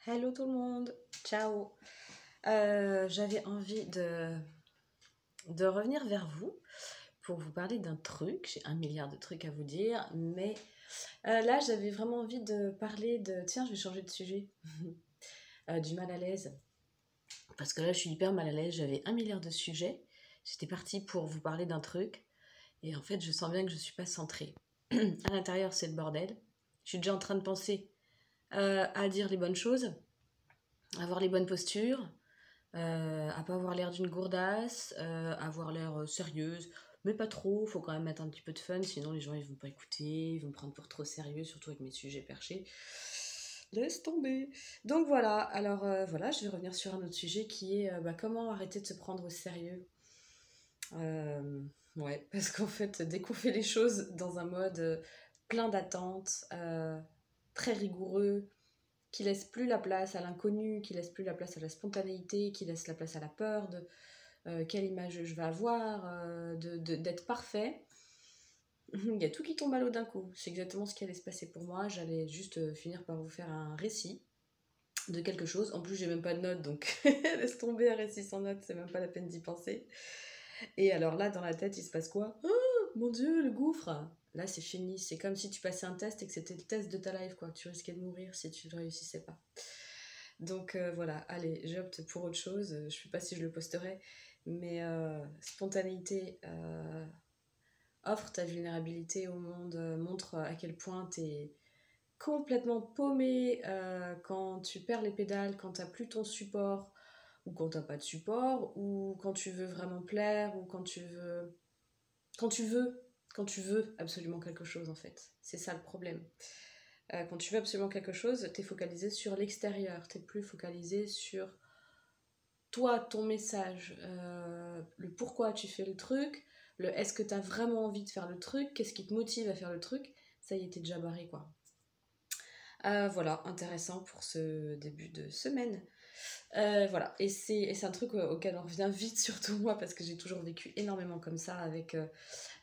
Hello tout le monde, ciao. J'avais envie de revenir vers vous pour vous parler d'un truc. J'ai un milliard de trucs à vous dire, mais là j'avais vraiment envie de parler de... Tiens, je vais changer de sujet. Du mal à l'aise. Parce que là je suis hyper mal à l'aise, j'avais un milliard de sujets. J'étais partie pour vous parler d'un truc, et en fait je sens bien que je suis pas centrée. À l'intérieur c'est le bordel. Je suis déjà en train de penser à dire les bonnes choses, à avoir les bonnes postures, à pas avoir l'air d'une gourdasse, avoir l'air sérieuse, mais pas trop, faut quand même mettre un petit peu de fun, sinon les gens ils vont pas écouter, ils vont me prendre pour trop sérieux, surtout avec mes sujets perchés. Laisse tomber. Donc voilà, alors voilà, je vais revenir sur un autre sujet qui est comment arrêter de se prendre au sérieux. Euh, ouais, parce qu'en fait, dès qu'on fait les choses dans un mode plein d'attentes, très rigoureux, qui laisse plus la place à l'inconnu, qui laisse plus la place à la spontanéité, qui laisse la place à la peur de quelle image je vais avoir, d'être parfait. Il y a tout qui tombe à l'eau d'un coup. C'est exactement ce qui allait se passer pour moi. J'allais juste finir par vous faire un récit de quelque chose. En plus, j'ai même pas de notes, donc laisse tomber un récit sans notes, c'est même pas la peine d'y penser. Et alors là, dans la tête, il se passe quoi? Oh mon dieu, le gouffre! Là, c'est fini. C'est comme si tu passais un test et que c'était le test de ta life, quoi. Tu risquais de mourir si tu ne réussissais pas. Donc voilà, allez, j'opte pour autre chose. Je ne sais pas si je le posterai, mais spontanéité, offre ta vulnérabilité au monde, montre à quel point tu es complètement paumé quand tu perds les pédales, quand tu n'as plus ton support, ou quand tu n'as pas de support, ou quand tu veux vraiment plaire, ou quand tu veux... Quand tu veux, quand tu veux absolument quelque chose en fait. C'est ça le problème. Quand tu veux absolument quelque chose, tu es focalisé sur l'extérieur, tu n'es plus focalisé sur toi, ton message, le pourquoi tu fais le truc, le est-ce que tu as vraiment envie de faire le truc, qu'est-ce qui te motive à faire le truc, ça y est, t'es déjà barré quoi. Voilà, intéressant pour ce début de semaine. Voilà, et c'est un truc auquel on revient vite, surtout moi, parce que j'ai toujours vécu énormément comme ça, avec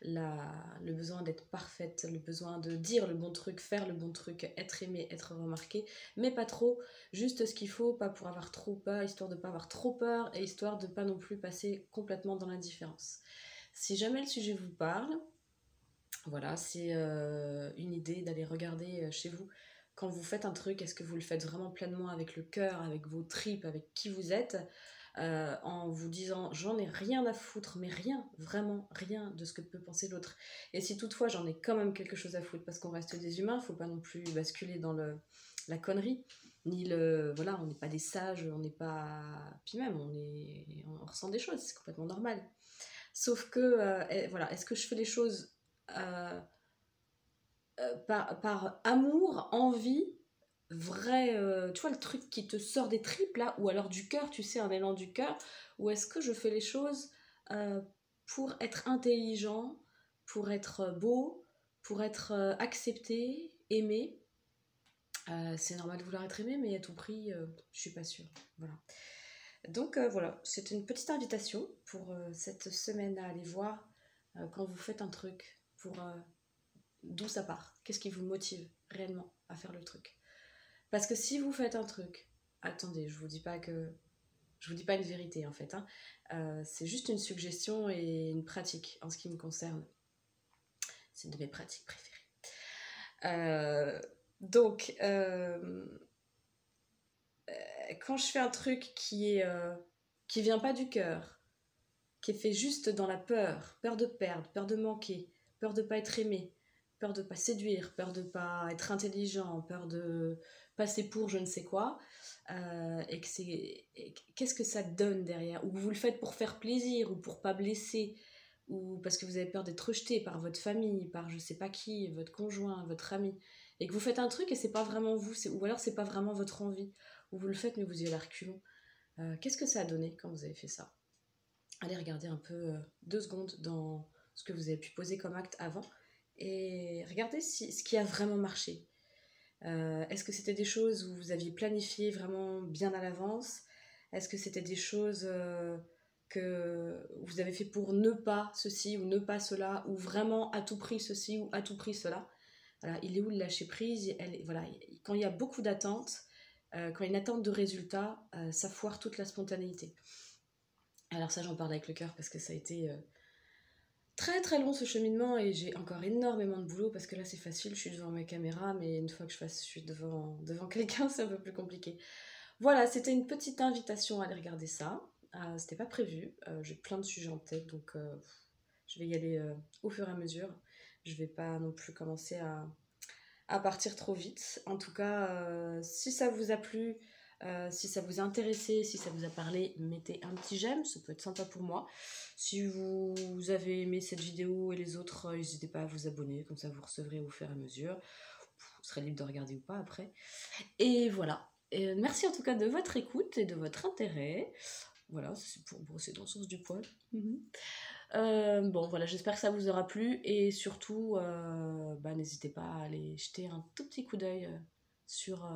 le besoin d'être parfaite, le besoin de dire le bon truc, faire le bon truc, être aimée, être remarquée, mais pas trop, juste ce qu'il faut, pas pour avoir trop peur, histoire de pas avoir trop peur, et histoire de pas non plus passer complètement dans l'indifférence. Si jamais le sujet vous parle, voilà, c'est une idée d'aller regarder chez vous. Quand vous faites un truc, est-ce que vous le faites vraiment pleinement avec le cœur, avec vos tripes, avec qui vous êtes, en vous disant j'en ai rien à foutre, mais rien, vraiment rien de ce que peut penser l'autre. Et si toutefois j'en ai quand même quelque chose à foutre, parce qu'on reste des humains, faut pas non plus basculer dans la connerie, ni le. Voilà, on n'est pas des sages, on n'est pas. Puis même, on ressent des choses, c'est complètement normal. Sauf que, voilà, est-ce que je fais les choses euh, par amour, envie, vrai, tu vois, le truc qui te sort des tripes là, ou alors du cœur, tu sais, un élan du cœur, ou est-ce que je fais les choses euh, pour être intelligent, pour être beau, pour être accepté, aimé. C'est normal de vouloir être aimé, mais à tout prix, je suis pas sûre. Voilà. Donc voilà, c'est une petite invitation pour cette semaine à aller voir quand vous faites un truc, pour d'où ça part, qu'est-ce qui vous motive réellement à faire le truc. Parce que si vous faites un truc, attendez, je vous dis pas une vérité en fait, hein, c'est juste une suggestion et une pratique en ce qui me concerne. C'est une de mes pratiques préférées. Euh, donc, quand je fais un truc qui vient pas du cœur, qui est fait juste dans la peur, peur de perdre, peur de manquer, peur de pas être aimé, peur de pas séduire, peur de pas être intelligent, peur de passer pour je ne sais quoi, et que qu'est-ce que ça donne derrière, ou vous le faites pour faire plaisir, ou pour pas blesser, ou parce que vous avez peur d'être rejeté par votre famille, par je sais pas qui, votre conjoint, votre ami, et que vous faites un truc et c'est pas vraiment vous, ou alors c'est pas vraiment votre envie, ou vous le faites mais vous y allez à reculons. Qu'est-ce que ça a donné quand vous avez fait ça? Allez regarder un peu 2 secondes dans ce que vous avez pu poser comme acte avant et regardez ce qui a vraiment marché. Est-ce que c'était des choses où vous aviez planifié vraiment bien à l'avance? Est-ce que c'était des choses que vous avez fait pour ne pas ceci ou ne pas cela, ou vraiment à tout prix ceci ou à tout prix cela? Voilà, il est où le lâcher prise? Voilà, quand il y a beaucoup d'attentes, quand il y a une attente de résultat, ça foire toute la spontanéité. Alors ça, j'en parle avec le cœur parce que ça a été très très long ce cheminement et j'ai encore énormément de boulot parce que là c'est facile, je suis devant ma caméra, mais une fois que je suis devant quelqu'un, c'est un peu plus compliqué. Voilà, c'était une petite invitation à aller regarder ça. C'était pas prévu, j'ai plein de sujets en tête, donc je vais y aller au fur et à mesure. Je vais pas non plus commencer à partir trop vite. En tout cas, si ça vous a plu, si ça vous a intéressé, si ça vous a parlé, mettez un petit j'aime, ça peut être sympa pour moi. Si vous avez aimé cette vidéo et les autres, n'hésitez pas à vous abonner, comme ça vous recevrez au fur et à mesure. Vous serez libre de regarder ou pas après. Et voilà. Et merci en tout cas de votre écoute et de votre intérêt. Voilà, c'est pour brosser dans le sens du poil. Bon, voilà, j'espère que ça vous aura plu et surtout, n'hésitez pas à aller jeter un tout petit coup d'œil sur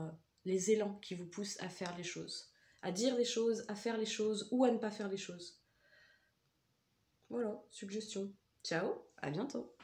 les élans qui vous poussent à faire les choses, à dire les choses, à faire les choses ou à ne pas faire les choses. Voilà, suggestion. Ciao, à bientôt.